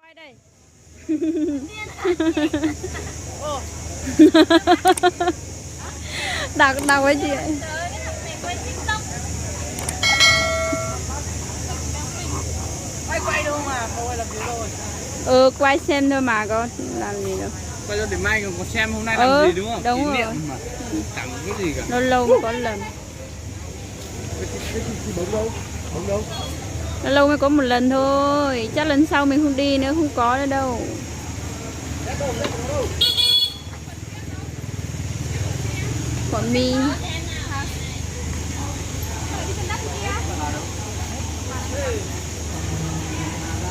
Quay đây. Đặc với chị ấy. Quay đâu mà, thôi làm gì rồi. Quay xem thôi mà có làm gì đâu. Quay để mai còn xem hôm nay làm gì đúng không? Đúng Kỷ rồi. niệm mà. Chẳng có cái gì cả. Lâu lâu mới có lần. Lâu lâu mới có một lần thôi. Chắc lần sau mình không đi nữa, không có nữa đâu. Quả mì.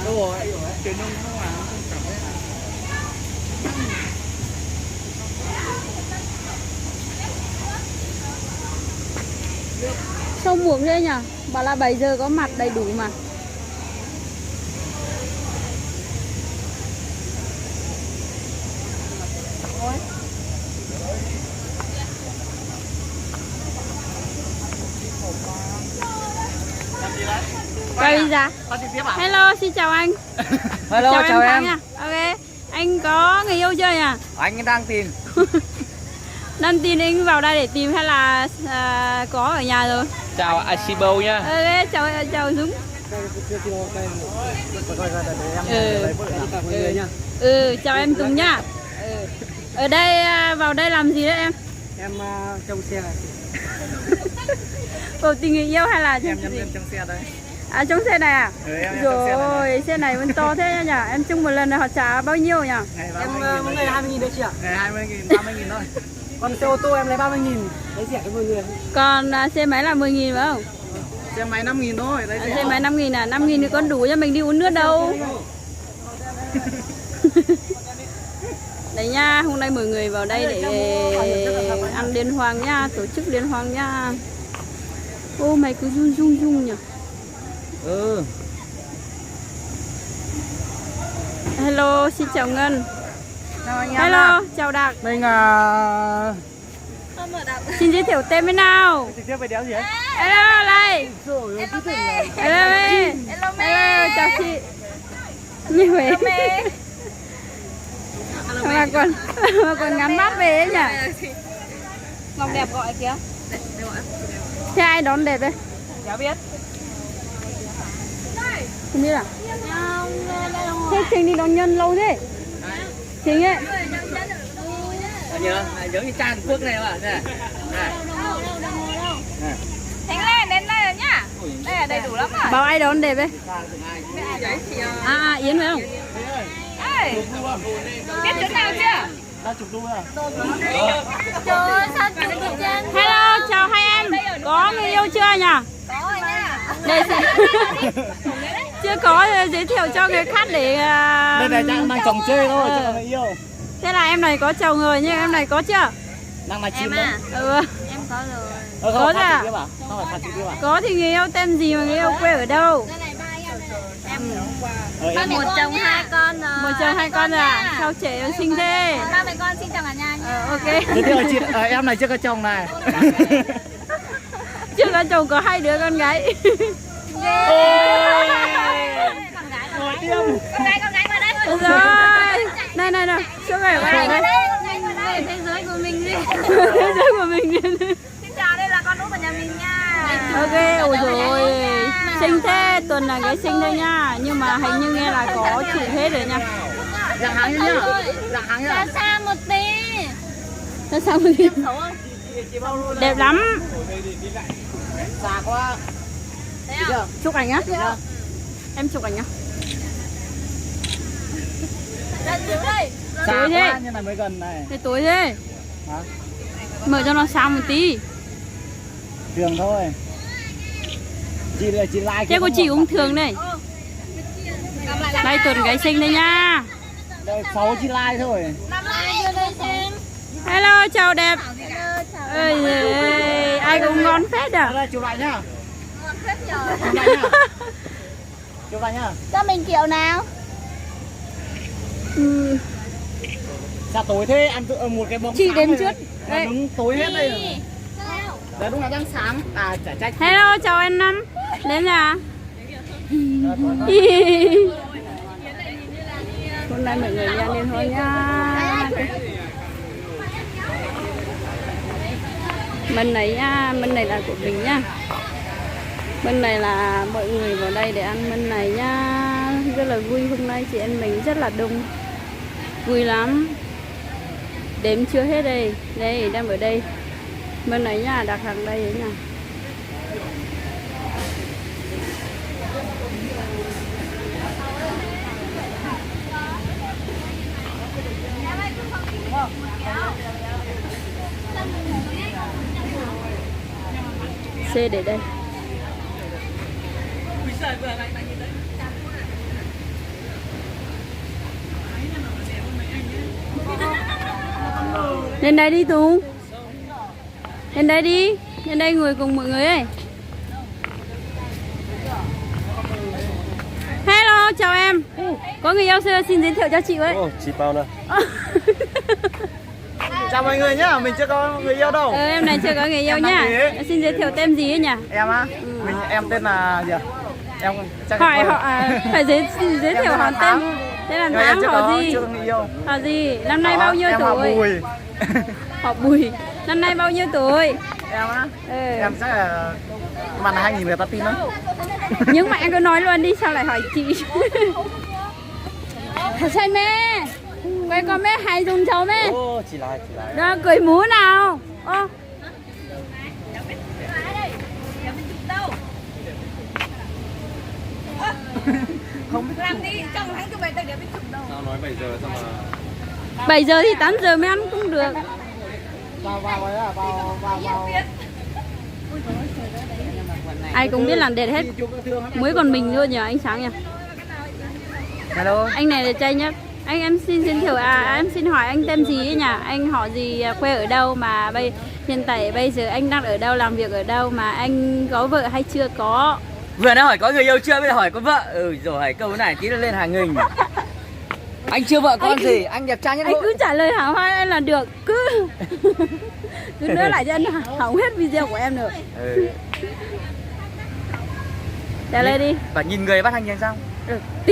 Đâu rồi, truyền thông không à, không cảm thấy. Sao muộn thế nhỉ? Bảo là 7 giờ có mặt đầy đủ mà. Quay visa. Hello, xin chào anh. Hello, chào em. Nha. Ok, anh có người yêu chưa nhỉ? Anh đang tìm. Đang tìm anh vào đây để tìm hay là có ở nhà rồi? Chào Asibo nhá. Ok, chào Dũng. Chào em Tùng nhá. Ở đây vào đây làm gì đấy em? Em trông xe này. Cầu tình người yêu hay là Em trong xe đây. À, trong xe này à? Em Rồi, xe này vẫn to thế nhỉ? Em chung một lần là họ trả bao nhiêu nhỉ? Em mỗi ngày 20.000 đấy chị ạ. Ngày 20.000, 30.000 thôi. Còn xe ô tô em lấy 30.000. Đấy rẻ cái 10 người. Còn xe máy là 10.000 phải không? Xe máy 5.000 thôi. Đấy Xe máy 5.000 à? 5.000 thì con đủ cho mình đi uống nước đâu. Đấy nha, hôm nay mời người vào đây để ăn liên hoan nha, tổ chức liên hoan nha. Ô, mày cứ rung nhỉ? Hello, xin chào Ngân. Chào anh em. Hello, chào Đạt. Mình Xin giới thiệu tên với nào. trực tiếp về đéo gì ấy? Hello, đây. Hello, hello, chào chị. Như vậy. Mà còn ngắm mắt về ấy nhỉ? Ngọc đẹp gọi kìa. Thế ai đón đẹp đây? Cháu biết. Không biết à? Thế Trình đi đón Nhân lâu thế? Trình ấy. Nhớ, giống như Tràn Quốc này bạn nè. Thánh lên, đến đây rồi nhá. Đây là đầy đủ lắm rồi. Bảo ai đón đẹp đây? Yến phải không? Ê, biết chỗ nào chưa? đang chụp luôn à? Trời ơi, sao chụp được trên? Hello, chào hai em. Có người yêu chưa nhỉ? Có rồi nha. Đây chưa có, giới thiệu cho người khác để Đây này đang chồng chơi thôi, chứ còn người yêu. Thế là em này có chồng rồi nhưng em này có chưa? Đang là chim Em à? đấy. Em có rồi. Không Có phải à? trực tiếp à? Không phải phạt trực tiếp à? Có thì người yêu tên gì mà người yêu quê ở đâu? Em một chồng hai con rồi. Một chồng hai con rồi à? Sao trẻ xinh thế? Ba mẹ con xin chào cả nhà nha. Ok. Giới thiệu chị, em này chưa có chồng này. Chưa có chồng, có 2 đứa con gái. Con gái qua đây. Rồi. Này. Xuống này qua đây. Thế giới của mình đi. Thế giới của mình đi. Xin chào, đây là con út của nhà mình nha. Ok, ôi dồi ôi. Xinh thế, Tuần là gái xinh thôi nha. Nhưng mà hình như nghe là có chủ hết rồi nha. Dạng hàng nhá. Dạng hàng nhá. Ra xa một tí. Nó sao mà đi? Đẹp lắm. Già quá. Thấy không? Chụp ảnh á? Em chụp ảnh á? Lên dưới đây. Già Tối thế. quá như này mới gần này. Thế tối thế. Hả? Mở cho nó sáng một tí. Thường thôi. Chị like. Thế của chị cũng thường đây. Đây Tuần gái xinh đây nha. Đây 6 chị like thôi. Năm lại vô đây xem. Hello, chào đẹp. Ơi giời, ai cũng ngon phết à. Đây chụp lại nhá. Ngon phết nhờ. Chụp lại nhá. Chụp lại nhá. Cho mình kiểu nào? Sao tối thế? Em tự một cái bóng Chị sáng đến này trước. này. Đây. Đứng tối hết đây rồi. Đấy đúng là đang sáng. À chả trách. Hello, chào anh Năm. Đến nhà. Hôm nay mọi người đi ăn liên hoan nha. Bên này nha, bên này là của mình nha. Bên này là mọi người vào đây để ăn bên này nha. Rất là vui, hôm nay chị em mình rất là đông. Vui lắm. Đếm chưa hết đây. Đây, đang ở đây. Bên này nha, đặt hàng đây đấy nha. C để đây. Lên đây đi Tú. Lên đây đi. Lên đây ngồi cùng mọi người ơi. Hello, chào em. Có người yêu chưa? Xin giới thiệu cho chị với. Chị bao nè. Chào mọi người nhá, mình chưa có người yêu đâu. Em này chưa có người yêu nhá. Xin giới thiệu tên gì ấy nhỉ? Em á? Em tên là gì ạ? Em chắc Hỏi họ phải giới thiệu họ tên. Tên là Tháng, họ gì? Chưa có người yêu. Họ gì? Năm nay bao nhiêu em tuổi? Họ Bùi. Họ Bùi. Năm nay bao nhiêu tuổi? Em á? Em chắc là mặt 2000 người ta tin đó. Nhưng mà em cứ nói luôn đi, sao lại hỏi chị? Sao mẹ? Quay con mẹ hay dùng cháu mẹ. Chị lại. Đó, cười múa nào. Ô. Không biết. Làm đi, trong tháng thứ 7 ta để biết chụp đâu. Sao nói 7 giờ sao mà 7 giờ thì 8 giờ mới ăn cũng được. vào. Ai cũng biết làm đẹp hết. Mới còn mình thôi nhờ anh Sáng nhỉ. Hello. Anh này là trai nhất. Anh em xin giới thiệu em xin hỏi anh tên gì ấy nhỉ? Anh họ gì, quê ở đâu mà hiện tại bây giờ anh đang ở đâu, làm việc ở đâu, mà anh có vợ hay chưa có? Vừa đã hỏi có người yêu chưa, bây giờ hỏi có vợ. Rồi hỏi câu này tí nữa lên hàng nghìn. Anh chưa vợ con gì, anh đẹp trai nhất Anh hội. cứ trả lời hảo hai anh là được. Cứ nữa lại cho anh hỏng hết video của em nữa. Trả lời đi. Và nhìn người bắt anh nhìn sao?